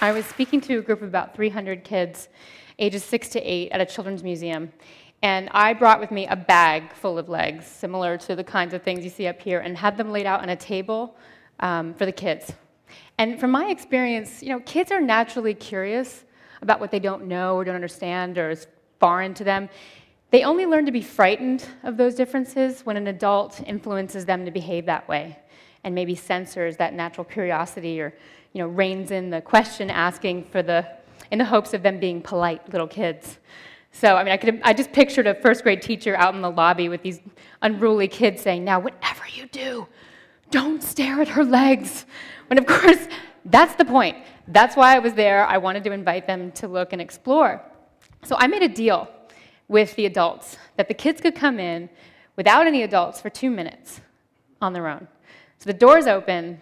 I was speaking to a group of about 300 kids, ages 6 to 8, at a children's museum. And I brought with me a bag full of legs, similar to the kinds of things you see up here, and had them laid out on a table for the kids. And from my experience, kids are naturally curious about what they don't know or don't understand or is foreign to them. They only learn to be frightened of those differences when an adult influences them to behave that way and maybe censors that natural curiosity or reins in the question asking in the hopes of them being polite little kids. So, I just pictured a first grade teacher out in the lobby with these unruly kids saying, "Now, whatever you do, don't stare at her legs." When, of course, that's the point. That's why I was there. I wanted to invite them to look and explore. So I made a deal with the adults that the kids could come in without any adults for 2 minutes on their own. So the doors open,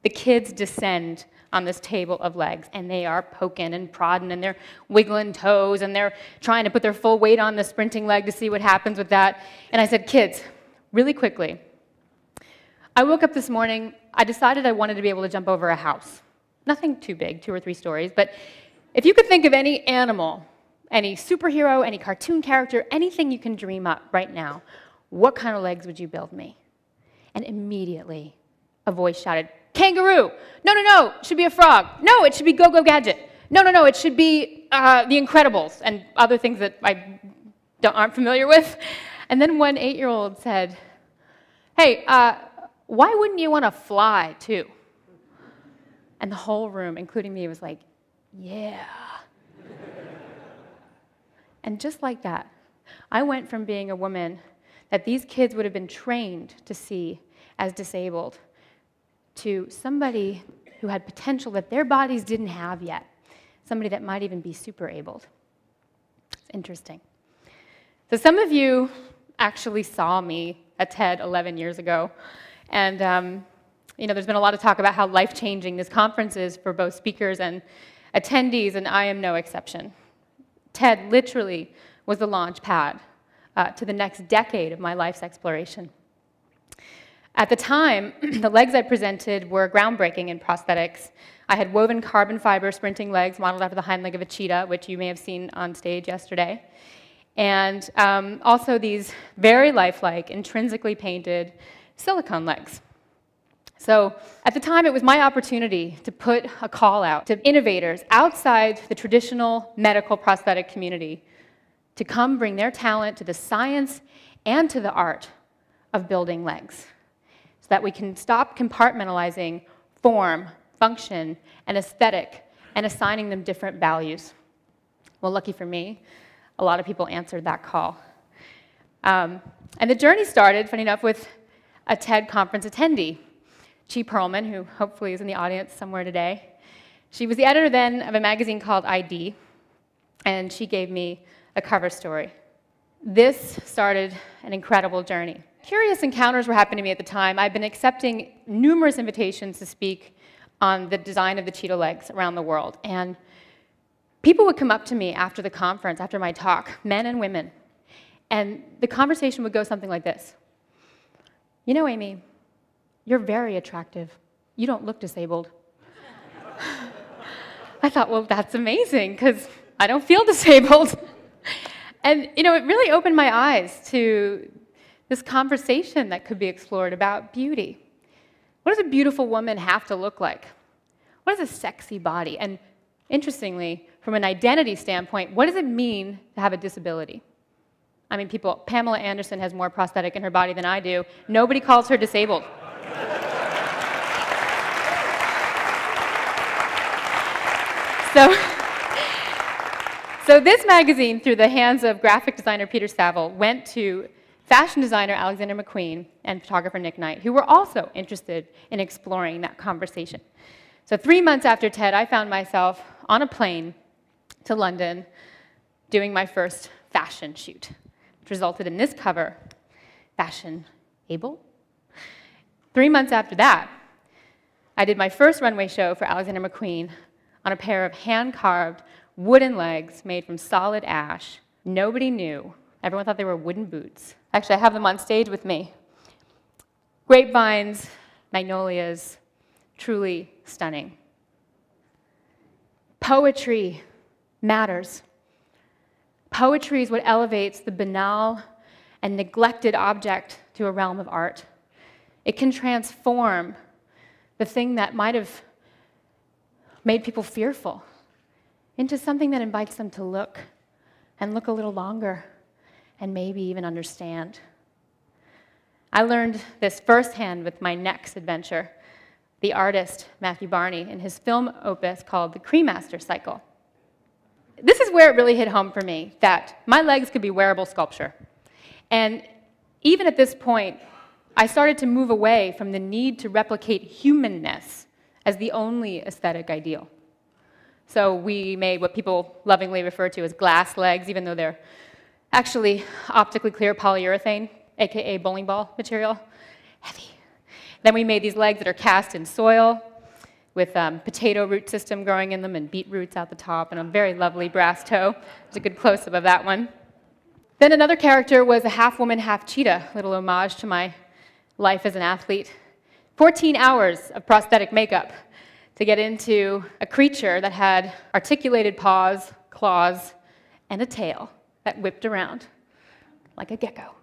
the kids descend on this table of legs, and they are poking and prodding, and they're wiggling toes, and they're trying to put their full weight on the sprinting leg to see what happens with that. And I said, "Kids, really quickly, I woke up this morning, I decided I wanted to be able to jump over a house. Nothing too big, 2 or 3 stories, but if you could think of any animal, any superhero, any cartoon character, anything you can dream up right now, what kind of legs would you build me?" And immediately, a voice shouted, "Kangaroo! No, no, no, it should be a frog. No, it should be Go-Go Gadget. No, no, no, it should be The Incredibles," and other things that I aren't familiar with. And then one 8-year-old said, "Hey, why wouldn't you want to fly, too?" And the whole room, including me, was like, "Yeah." And just like that, I went from being a woman that these kids would have been trained to see as disabled to somebody who had potential that their bodies didn't have yet, somebody that might even be super abled. It's interesting. So some of you actually saw me at TED 11 years ago, and there's been a lot of talk about how life-changing this conference is for both speakers and attendees, and I am no exception. TED literally was the launch pad to the next decade of my life's exploration. At the time, the legs I presented were groundbreaking in prosthetics. I had woven carbon fiber sprinting legs modeled after the hind leg of a cheetah, which you may have seen on stage yesterday, and also these very lifelike, intrinsically painted silicone legs. So at the time, it was my opportunity to put a call out to innovators outside the traditional medical prosthetic community to come bring their talent to the science and to the art of building legs, so that we can stop compartmentalizing form, function, and aesthetic and assigning them different values. Well, lucky for me, a lot of people answered that call. And the journey started, funny enough, with a TED conference attendee, Chi Perlman, who hopefully is in the audience somewhere today. She was the editor then of a magazine called ID, and she gave me a cover story. This started an incredible journey. Curious encounters were happening to me at the time. I'd been accepting numerous invitations to speak on the design of the cheetah legs around the world, and people would come up to me after the conference, after my talk, men and women, and the conversation would go something like this. "You know, Aimee, you're very attractive. You don't look disabled." I thought, well, that's amazing, because I don't feel disabled. And, it really opened my eyes to this conversation that could be explored about beauty. What does a beautiful woman have to look like? What is a sexy body? And interestingly, from an identity standpoint, what does it mean to have a disability? Pamela Anderson has more prosthetic in her body than I do. Nobody calls her disabled. So this magazine, through the hands of graphic designer Peter Saville, went to fashion designer Alexander McQueen and photographer Nick Knight, who were also interested in exploring that conversation. So 3 months after TED, I found myself on a plane to London doing my first fashion shoot, which resulted in this cover, Fashion Able. 3 months after that, I did my first runway show for Alexander McQueen on a pair of hand-carved wooden legs made from solid ash. Nobody knew. Everyone thought they were wooden boots. Actually, I have them on stage with me. Grapevines, magnolias, truly stunning. Poetry matters. Poetry is what elevates the banal and neglected object to a realm of art. It can transform the thing that might have made people fearful into something that invites them to look and look a little longer and maybe even understand. I learned this firsthand with my next adventure, the artist Matthew Barney, in his film opus called The Cremaster Cycle. This is where it really hit home for me, that my legs could be wearable sculpture. And even at this point, I started to move away from the need to replicate humanness as the only aesthetic ideal. So we made what people lovingly refer to as glass legs, even though they're actually optically clear polyurethane, aka bowling ball material, heavy. Then we made these legs that are cast in soil with potato root system growing in them and beet roots out the top and a very lovely brass toe. There's a good close-up of that one. Then another character was a half woman, half cheetah, a little homage to my life as an athlete. 14 hours of prosthetic makeup to get into a creature that had articulated paws, claws, and a tail that whipped around like a gecko.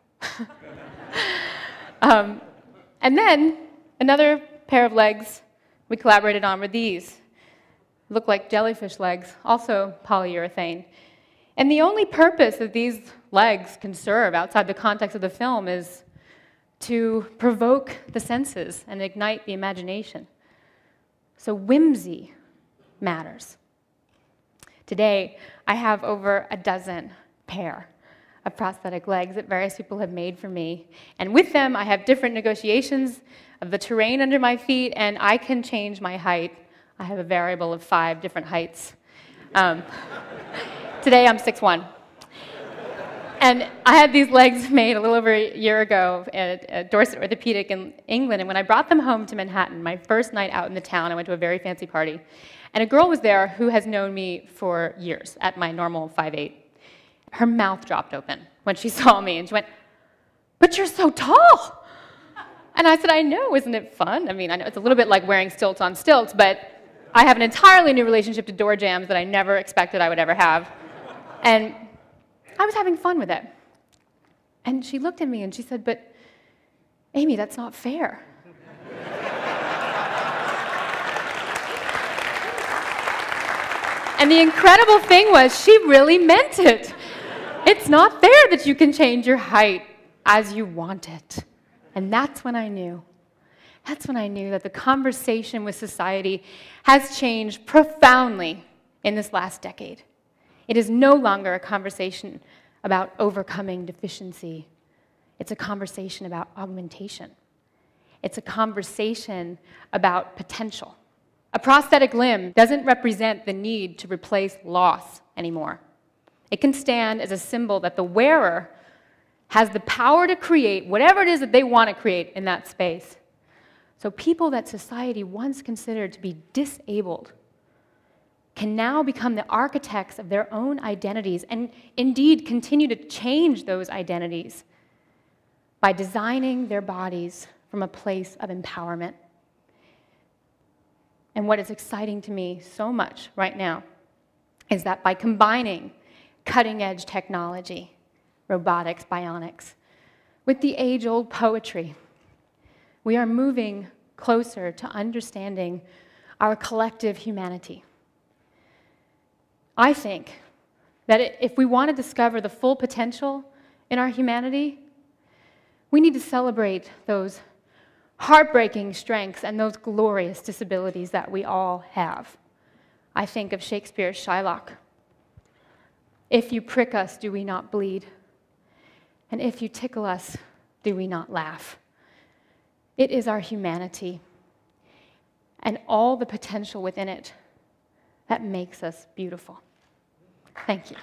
And then another pair of legs we collaborated on were these. Look like jellyfish legs, also polyurethane. And the only purpose that these legs can serve outside the context of the film is to provoke the senses and ignite the imagination. So whimsy matters. Today, I have over a dozen pair of prosthetic legs that various people have made for me. And with them, I have different negotiations of the terrain under my feet, and I can change my height. I have a variable of 5 different heights. Today, I'm 6'1". And I had these legs made a little over a year ago at Dorset Orthopedic in England, and when I brought them home to Manhattan, my first night out in the town, I went to a very fancy party, and a girl was there who has known me for years at my normal 5'8". Her mouth dropped open when she saw me, and she went, "But you're so tall!" And I said, "I know, isn't it fun?" I mean, I know it's a little bit like wearing stilts on stilts, but I have an entirely new relationship to door jams that I never expected I would ever have. And I was having fun with it. And she looked at me and she said, "But Aimee, that's not fair." And the incredible thing was, she really meant it. It's not fair that you can change your height as you want it. And that's when I knew. That's when I knew that the conversation with society has changed profoundly in this last decade. It is no longer a conversation about overcoming deficiency. It's a conversation about augmentation. It's a conversation about potential. A prosthetic limb doesn't represent the need to replace loss anymore. It can stand as a symbol that the wearer has the power to create whatever it is that they want to create in that space. So people that society once considered to be disabled can now become the architects of their own identities and indeed continue to change those identities by designing their bodies from a place of empowerment. And what is exciting to me so much right now is that by combining cutting-edge technology, robotics, bionics, with the age-old poetry, we are moving closer to understanding our collective humanity. I think that if we want to discover the full potential in our humanity, we need to celebrate those heartbreaking strengths and those glorious disabilities that we all have. I think of Shakespeare's Shylock. "If you prick us, do we not bleed? And if you tickle us, do we not laugh?" It is our humanity and all the potential within it that makes us beautiful. Thank you.